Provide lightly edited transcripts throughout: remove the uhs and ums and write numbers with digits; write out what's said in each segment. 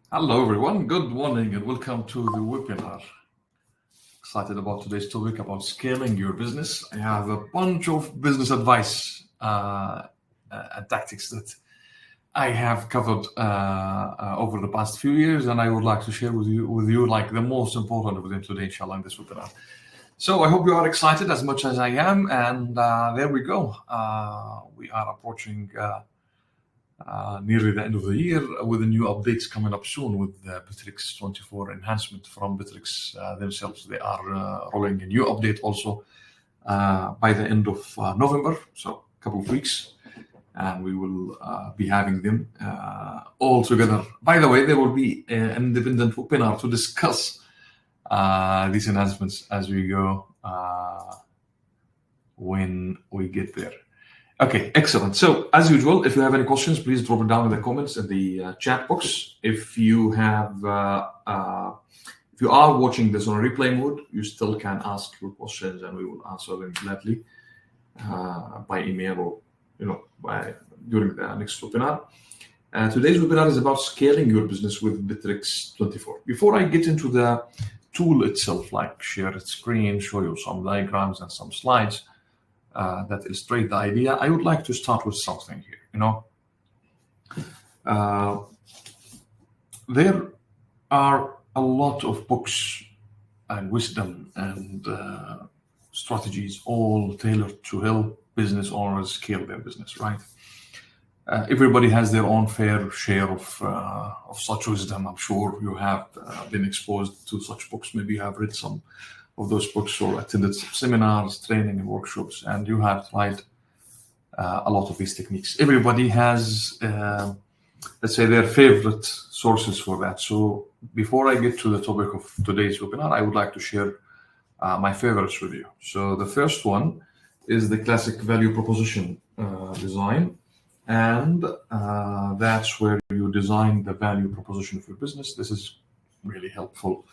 Hello everyone, good morning and welcome to the webinar. Excited about today's topic about scaling your business. I have a bunch of business advice and tactics that I have covered over the past few years, and I would like to share with you like the most important of them today, inshallah, in this webinar. So I hope you are excited as much as I am, and there we go. We are approaching nearly the end of the year with the new updates coming up soon with the Bitrix24 enhancement from Bitrix themselves. They are rolling a new update also by the end of November, so a couple of weeks, and we will be having them all together. By the way, there will be an independent webinar to discuss these enhancements as we go when we get there. Okay, excellent. So as usual, if you have any questions, please drop it down in the comments in the chat box. If you have, if you are watching this on a replay mode, you still can ask your questions, and we will answer them gladly by email or during the next webinar. Today's webinar is about scaling your business with Bitrix24. Before I get into the tool itself, like share its screen, show you some diagrams and some slides that illustrate the idea, I would like to start with something here. There are a lot of books and wisdom and strategies all tailored to help business owners scale their business, right? Everybody has their own fair share of such wisdom. I'm sure you have been exposed to such books. Maybe you have read some of those books or attended some seminars, training, and workshops, and you have tried a lot of these techniques. Everybody has, let's say, their favorite sources for that. So before I get to the topic of today's webinar, I would like to share my favorites with you. So the first one is the classic value proposition design. And that's where you design the value proposition for business. This is really helpful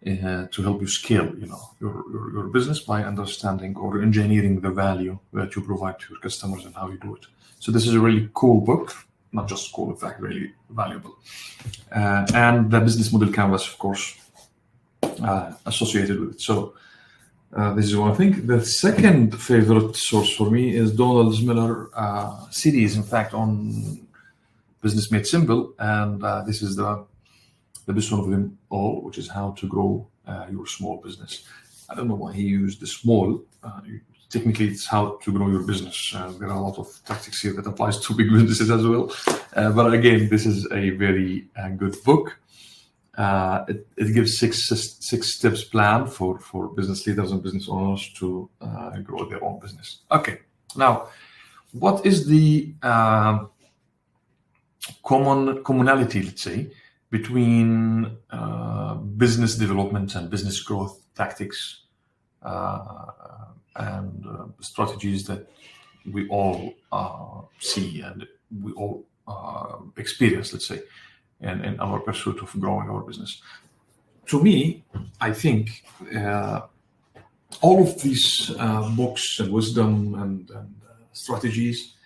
to help you scale, your business by understanding or engineering the value that you provide to your customers and how you do it. So this is a really cool book, not just cool, in fact, really valuable. And the business model canvas, of course, associated with it. So this is one thing. The second favorite source for me is Donald Miller series, in fact, on Business Made Simple, and this is the best one of them all, which is how to grow your small business. I don't know why he used the small. Technically, it's how to grow your business. There are a lot of tactics here that applies to big businesses as well. But again, this is a very good book. It gives six steps plan for business leaders and business owners to grow their own business. Okay, now, what is the commonality, let's say, between business development and business growth tactics and strategies that we all see and we all experience, let's say, in our pursuit of growing our business? To me, I think all of these books and wisdom and strategies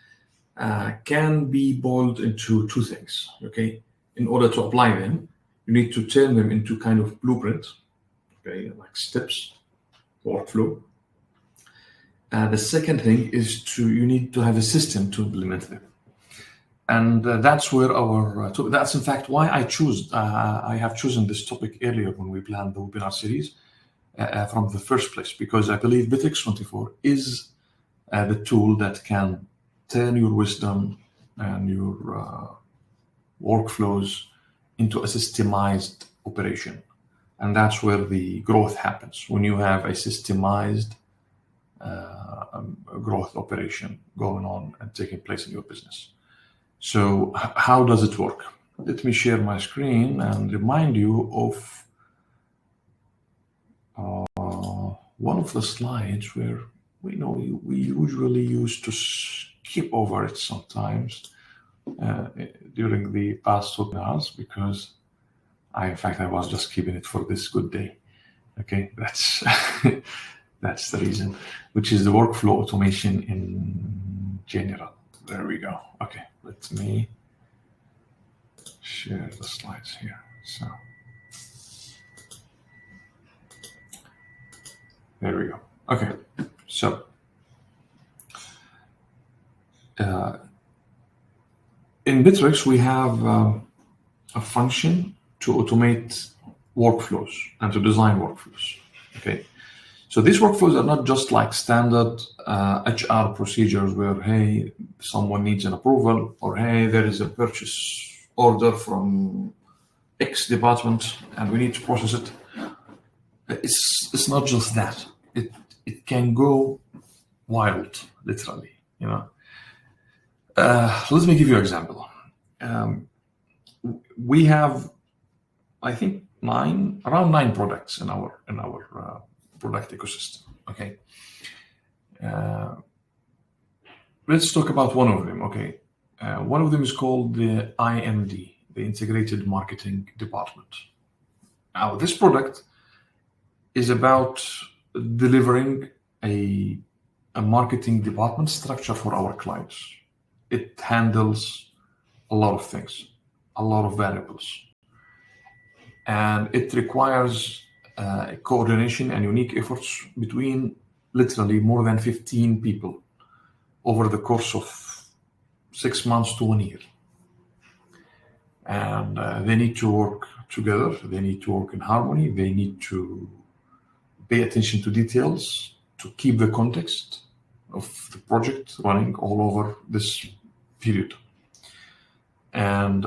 can be boiled into two things, okay? In order to apply them, you need to turn them into kind of blueprint, okay, like steps, workflow. The second thing is you need to have a system to implement them. And that's where that's in fact why I have chosen this topic earlier when we planned the webinar series from the first place, because I believe Bitrix24 is the tool that can turn your wisdom and your workflows into a systemized operation. And that's where the growth happens, when you have a systemized growth operation going on and taking place in your business. So how does it work? Let me share my screen and remind you of one of the slides where we usually used to skip over it sometimes during the past webinars, because I was just keeping it for this good day. Okay, that's that's the reason, which is the workflow automation in general. There we go. Okay, let me share the slides here. So there we go. Okay, so in Bitrix, we have a function to automate workflows and to design workflows. Okay, so these workflows are not just like standard HR procedures where, hey, someone needs an approval, or hey, there is a purchase order from X department and we need to process it. It's not just that. It can go wild, literally. You know. Let me give you an example. We have, I think, around nine products in our product ecosystem. Okay. Let's talk about one of them. Okay. One of them is called the IMD, the Integrated Marketing Department. Now, this product is about delivering a marketing department structure for our clients. It handles a lot of things, a lot of variables, and it requires coordination and unique efforts between literally more than 15 people over the course of 6 months to 1 year. And they need to work together. They need to work in harmony. They need to pay attention to details to keep the context of the project running all over this period. And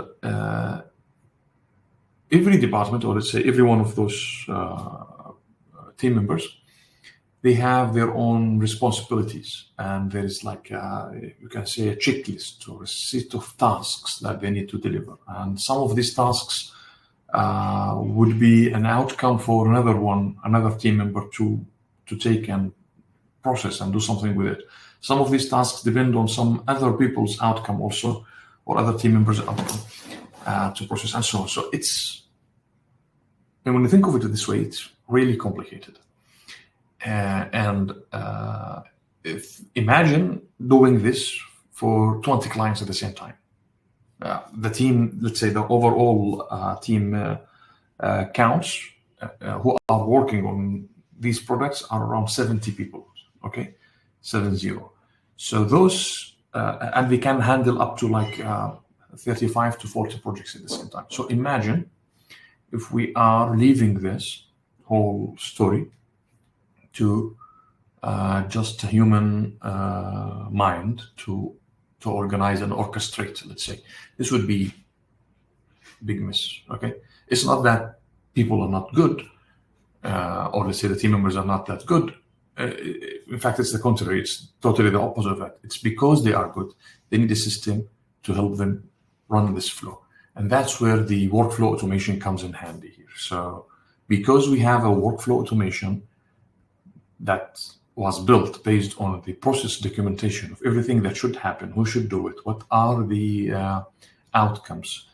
every department, or let's say every one of those team members, they have their own responsibilities, and there is like you can say a checklist or a set of tasks that they need to deliver. And some of these tasks would be an outcome for another team member to take and process and do something with it. Some of these tasks depend on some other people's outcome also, or other team members' outcome to process, and so on. So and when you think of it this way, it's really complicated. Imagine doing this for 20 clients at the same time. The team, let's say the overall team counts who are working on these products are around 70 people, okay? 70. So those, and we can handle up to like 35 to 40 projects at the same time. So imagine if we are leaving this whole story to just a human mind to organize and orchestrate, let's say. This would be a big miss, okay? It's not that people are not good, or let's say the team members are not that good. In fact, it's the contrary. It's totally the opposite of that. It's because they are good. They need a system to help them run this flow. And that's where the workflow automation comes in handy here. So because we have a workflow automation that was built based on the process documentation of everything that should happen, who should do it, what are the outcomes,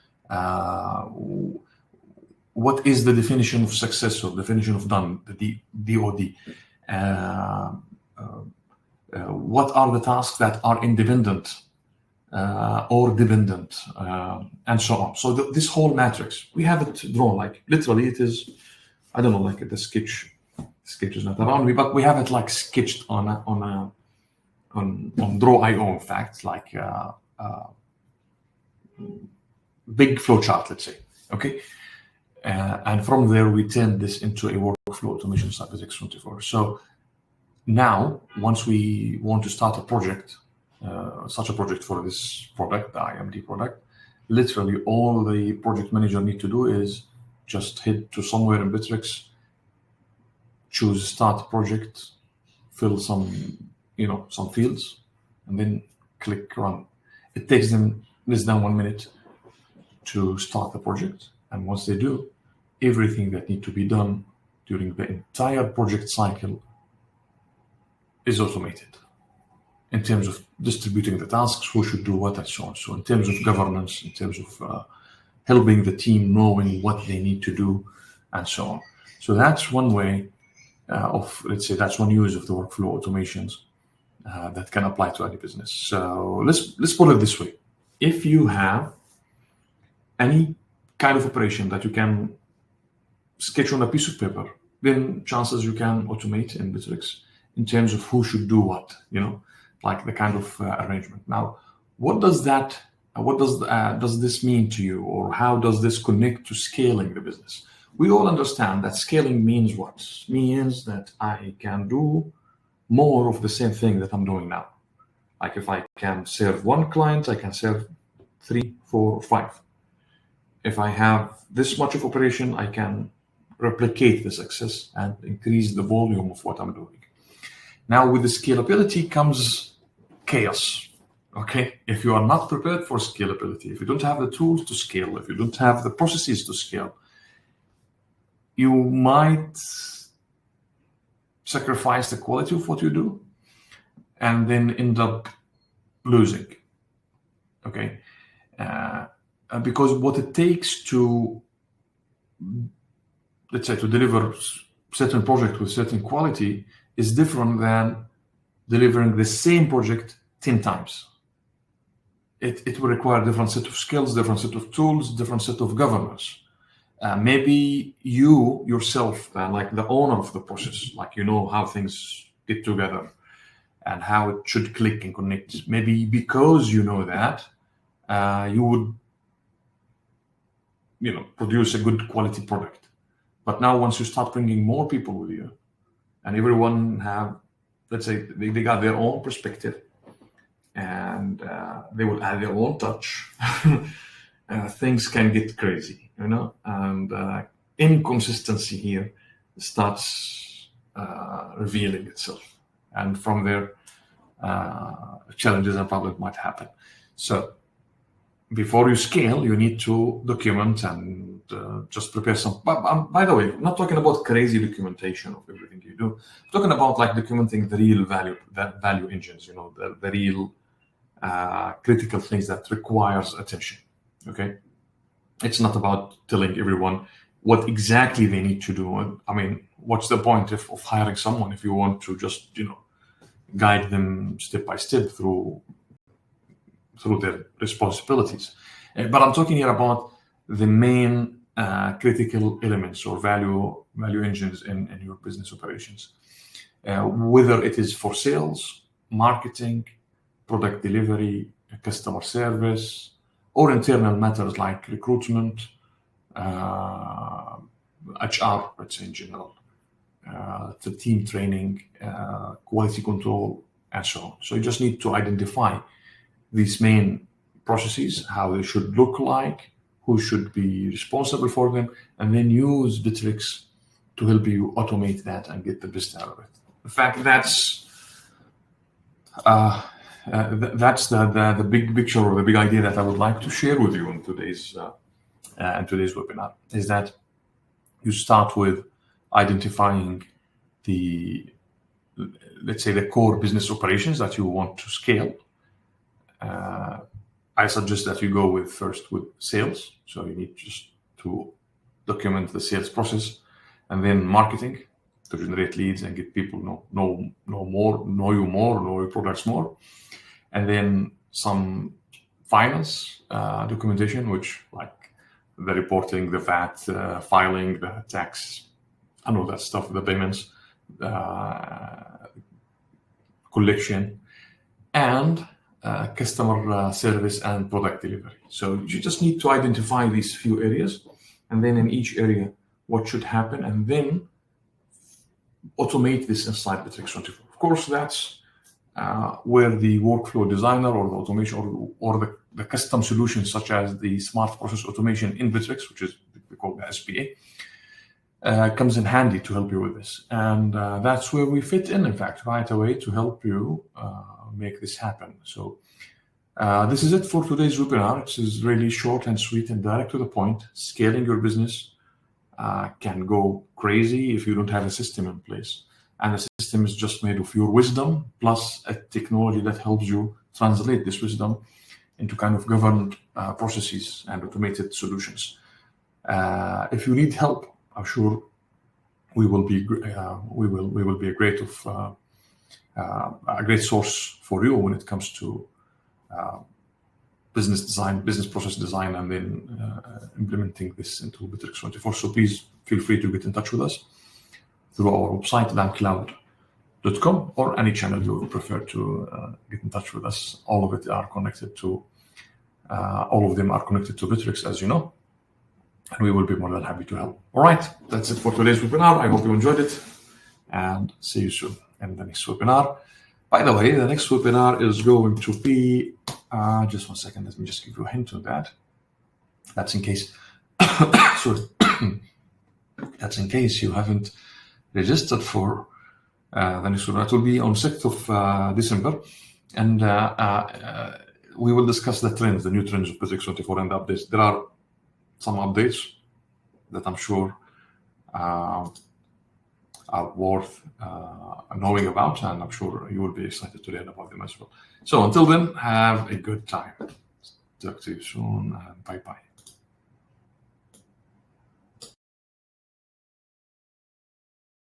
what is the definition of success or definition of done, the DOD, what are the tasks that are independent or dependent, and so on. So this whole matrix, we have it drawn, like literally it is, I don't know, like the sketch is not around me, but we have it like sketched on Draw.io, in fact, like big flow chart, let's say, okay? And from there, we turn this into a workflow automation inside Bitrix24. So now, once we want to start a project, such a project for this product, the IMD product, literally all the project manager need to do is just head to somewhere in Bitrix, choose start project, fill some fields, and then click run. It takes them less than 1 minute to start the project. And once they do, everything that needs to be done during the entire project cycle is automated in terms of distributing the tasks, who should do what, and so on. So in terms of governance, in terms of helping the team knowing what they need to do, and so on. So that's one way let's say, that's one use of the workflow automations that can apply to any business. So let's put it this way. If you have any kind of operation that you can sketch on a piece of paper, then chances you can automate in Bitrix in terms of who should do what, like the kind of arrangement. Now, what does this mean to you, or how does this connect to scaling the business? We all understand that scaling means what? Means that I can do more of the same thing that I'm doing now. Like if I can serve one client, I can serve 3, 4, 5. If I have this much of operation, I can replicate the success and increase the volume of what I'm doing. Now, with the scalability comes chaos. Okay, if you are not prepared for scalability, if you don't have the tools to scale, if you don't have the processes to scale, you might sacrifice the quality of what you do and then end up losing. Okay, because what it takes to, let's say, to deliver certain project with certain quality is different than delivering the same project 10 times. It will require a different set of skills, different set of tools, different set of governance. Maybe you yourself, like the owner of the process, like how things get together and how it should click and connect. Maybe because you know that, you would produce a good quality product. But now once you start bringing more people with you, and everyone have, let's say, they got their own perspective, and they will add their own touch, things can get crazy, and inconsistency here starts revealing itself, and from there challenges and problems might happen. So before you scale, you need to document and just prepare some. By the way, I'm not talking about crazy documentation of everything you do. I'm talking about like documenting the real value engines, the real critical things that requires attention. Okay, it's not about telling everyone what exactly they need to do. I mean, what's the point of hiring someone if you want to just guide them step by step through their responsibilities? But I'm talking here about the main critical elements or value engines in your business operations, whether it is for sales, marketing, product delivery, customer service, or internal matters like recruitment, HR, let's say in general, the team training, quality control, and so on. So you just need to identify these main processes, how they should look like, who should be responsible for them, and then use Bitrix to help you automate that and get the best out of it. In fact, that's the big picture or the big idea that I would like to share with you in today's webinar, is that you start with identifying let's say the core business operations that you want to scale. I suggest that you go first with sales. So you need just to document the sales process, and then marketing to generate leads and get people know you more, know your products more, and then some finance documentation, which like the reporting, the VAT filing, the tax, and all that stuff, the payments, collection, and customer service and product delivery. So you just need to identify these few areas, and then in each area what should happen, and then automate this inside Bitrix24. Of course, that's where the workflow designer or the automation or the custom solutions such as the smart process automation in Bitrix, which is we call the SPA, comes in handy to help you with this. And that's where we fit in fact, right away to help you make this happen. So this is it for today's webinar. It is really short and sweet and direct to the point. Scaling your business can go crazy if you don't have a system in place. And the system is just made of your wisdom plus a technology that helps you translate this wisdom into kind of governed processes and automated solutions. If you need help, I'm sure we will be a great source for you when it comes to business design, business process design, and then implementing this into Bitrix24. So please feel free to get in touch with us through our website, lampcloud.com, or any channel you would prefer to get in touch with us. All of them are connected to Bitrix, as you know, and we will be more than happy to help. All right, that's it for today's webinar. I hope you enjoyed it, and see you soon in the next webinar. By the way, the next webinar is going to be, just 1 second, let me just give you a hint on that. That's in case, sorry, that's in case you haven't registered for the next webinar. It will be on 6th of December, and we will discuss the trends, the new trends of Bitrix24 and the updates. There are some updates that I'm sure are worth knowing about, and I'm sure you will be excited to learn about them as well. So until then, have a good time. Talk to you soon, and bye-bye.